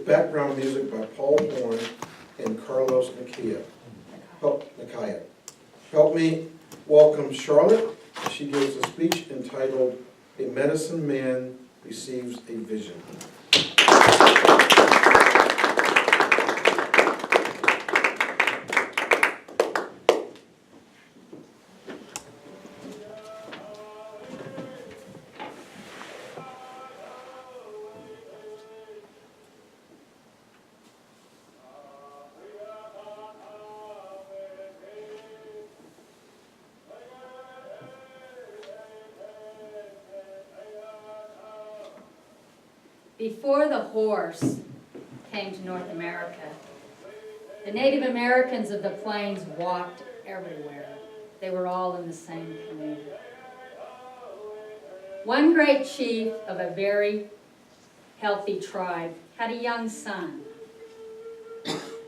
with background music by Paul Horn and Carlos Nakaya. Help me welcome Charlotte. She gives a speech entitled, "A Medicine Man Receives a Vision." Before the horse came to North America, the Native Americans of the plains walked everywhere. They were all in the same canoe. One great chief of a very healthy tribe had a young son.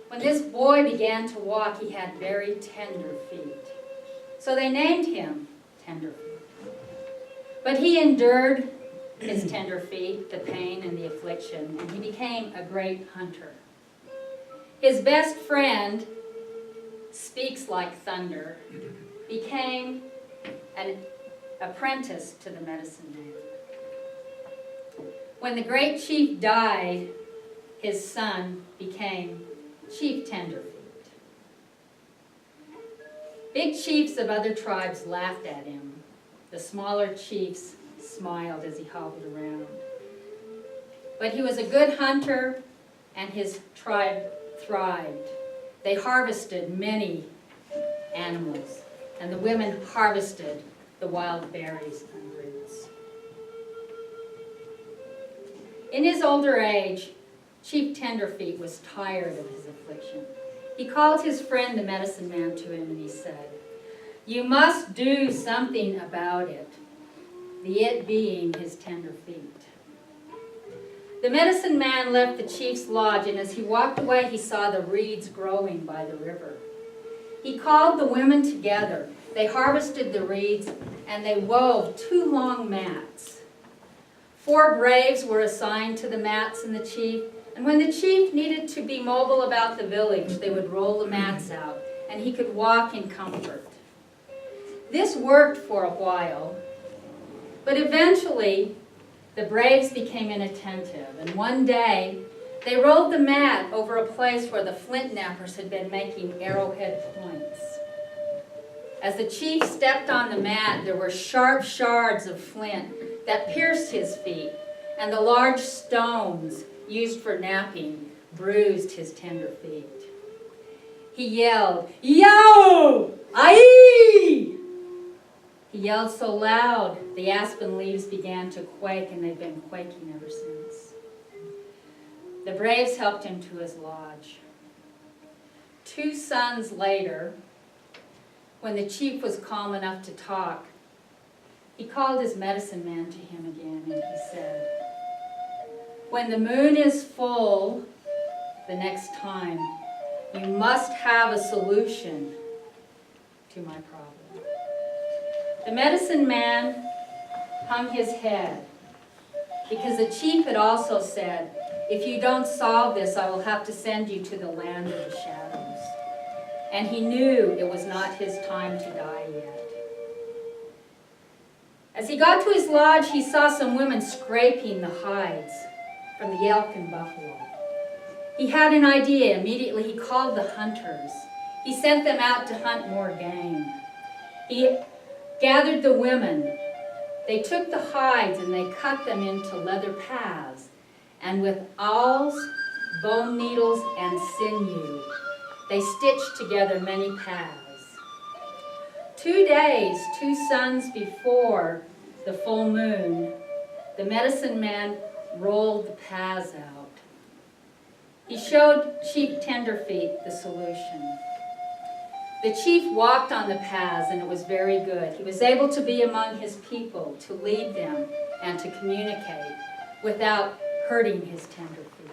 When this boy began to walk, he had very tender feet. So they named him Tenderfeet. But he endured his tender feet, the pain and the affliction, and he became a great hunter. His best friend, Speaks Like Thunder, became an apprentice to the medicine man. When the great chief died, his son became Chief Tenderfeet. Big chiefs of other tribes laughed at him. The smaller chiefs smiled as he hobbled around. But he was a good hunter, and his tribe thrived. They harvested many animals, and the women harvested the wild berries and roots. In his older age, Chief Tenderfeet was tired of his affliction. He called his friend the medicine man to him, and he said, "You must do something about it," the it being his tender feet. The medicine man left the chief's lodge, and as he walked away, he saw the reeds growing by the river. He called the women together. They harvested the reeds, and they wove 2 long mats. 4 braves were assigned to the mats and the chief, and when the chief needed to be mobile about the village, they would roll the mats out, and he could walk in comfort. This worked for a while, but eventually the braves became inattentive, and one day they rolled the mat over a place where the flint knappers had been making arrowhead points. As the chief stepped on the mat, there were sharp shards of flint that pierced his feet, and the large stones used for knapping bruised his tender feet. He yelled, "Yo! Aye!" He yelled so loud, the aspen leaves began to quake, and they've been quaking ever since. The braves helped him to his lodge. 2 suns later, when the chief was calm enough to talk, he called his medicine man to him again, and he said, "When the moon is full the next time, you must have a solution to my problem." The medicine man hung his head, because the chief had also said, "If you don't solve this, I will have to send you to the land of the shadows." And he knew it was not his time to die yet. As he got to his lodge, he saw some women scraping the hides from the elk and buffalo. He had an idea. Immediately he called the hunters. He sent them out to hunt more game. He gathered the women. They took the hides and they cut them into leather paths, and with awls, bone needles, and sinew, they stitched together many paths. 2 days, 2 suns before the full moon, the medicine man rolled the paths out. He showed Chief Tenderfeet the solution. The chief walked on the paths, and it was very good. He was able to be among his people, to lead them, and to communicate without hurting his tender feet.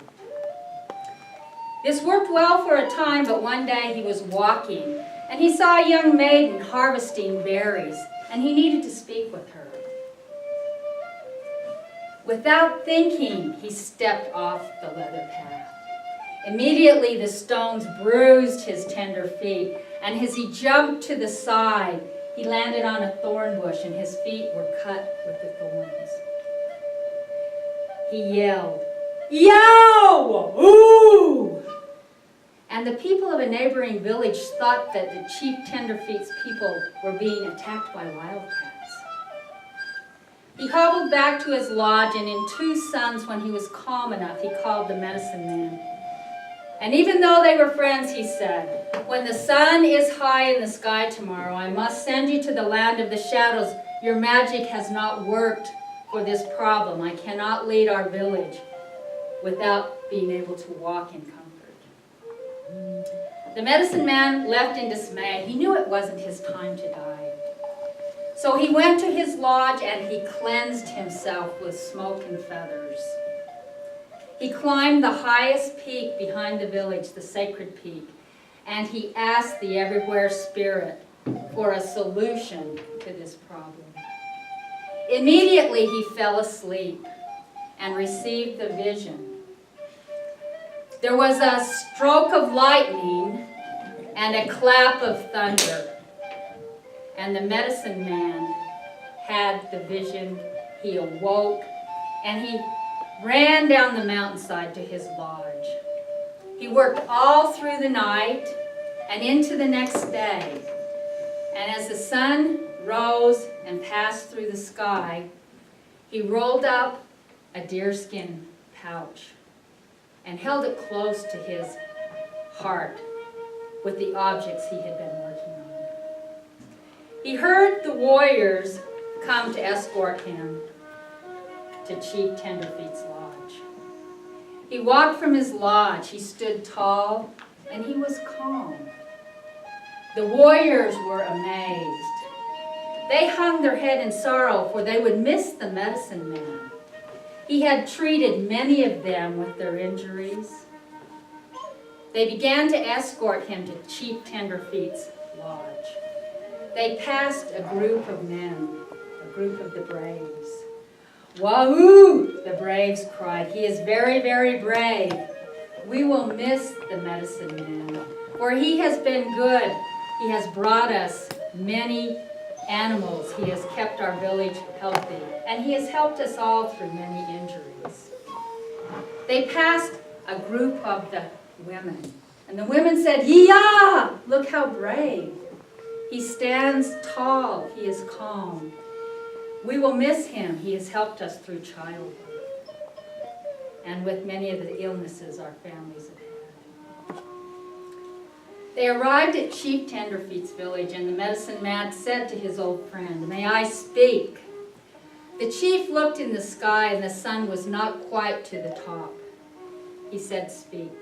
This worked well for a time, but one day he was walking, and he saw a young maiden harvesting berries, and he needed to speak with her. Without thinking, he stepped off the leather path. Immediately the stones bruised his tender feet, and as he jumped to the side, he landed on a thorn bush and his feet were cut with the thorns. He yelled, "Yow! Ooh!" And the people of a neighboring village thought that the Chief Tenderfeet's people were being attacked by wildcats. He hobbled back to his lodge, and in 2 suns, when he was calm enough, he called the medicine man. And even though they were friends, he said, "When the sun is high in the sky tomorrow, I must send you to the land of the shadows. Your magic has not worked for this problem. I cannot lead our village without being able to walk in comfort." The medicine man left in dismay. He knew it wasn't his time to die. So he went to his lodge and he cleansed himself with smoke and feathers. He climbed the highest peak behind the village, the sacred peak, and he asked the everywhere spirit for a solution to this problem. Immediately he fell asleep and received the vision. There was a stroke of lightning and a clap of thunder. And the medicine man had the vision. He awoke and he ran down the mountainside to his lodge. He worked all through the night and into the next day. And as the sun rose and passed through the sky, he rolled up a deerskin pouch and held it close to his heart with the objects he had been working on. He heard the warriors come to escort him to Chief Tenderfeet's lodge. He walked from his lodge. He stood tall and he was calm. The warriors were amazed. They hung their head in sorrow, for they would miss the medicine man. He had treated many of them with their injuries. They began to escort him to Chief Tenderfeet's lodge. They passed a group of men, a group of the braves. "Wahoo!" the braves cried. "He is very, very brave. We will miss the medicine man, for he has been good. He has brought us many animals. He has kept our village healthy, and he has helped us all through many injuries." They passed a group of the women, and the women said, "Yah! Look how brave. He stands tall. He is calm. We will miss him. He has helped us through childbirth and with many of the illnesses our families have had." They arrived at Chief Tenderfeet's village, and the medicine man said to his old friend, "May I speak?" The chief looked in the sky, and the sun was not quite to the top. He said, "Speak."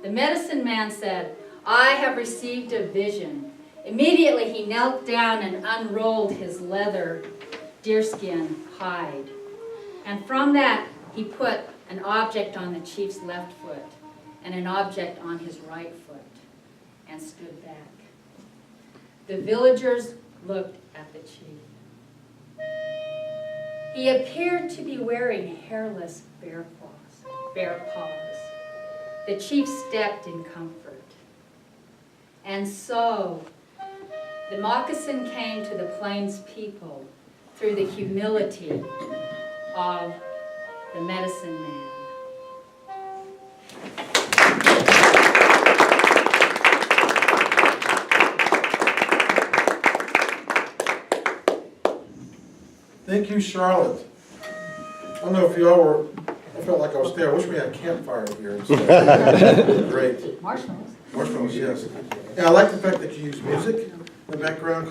The medicine man said, "I have received a vision." Immediately he knelt down and unrolled his leather deerskin hide. And from that he put an object on the chief's left foot and an object on his right foot and stood back. The villagers looked at the chief. He appeared to be wearing hairless bare paws. The chief stepped in comfort. And so the moccasin came to the plains people through the humility of the medicine man. Thank you, Charlotte. I don't know if y'all were, I felt like I was there. I wish we had a campfire here instead. Great. Marshmallows. Marshmallows, yes. Yeah, I like the fact that you use music in the background.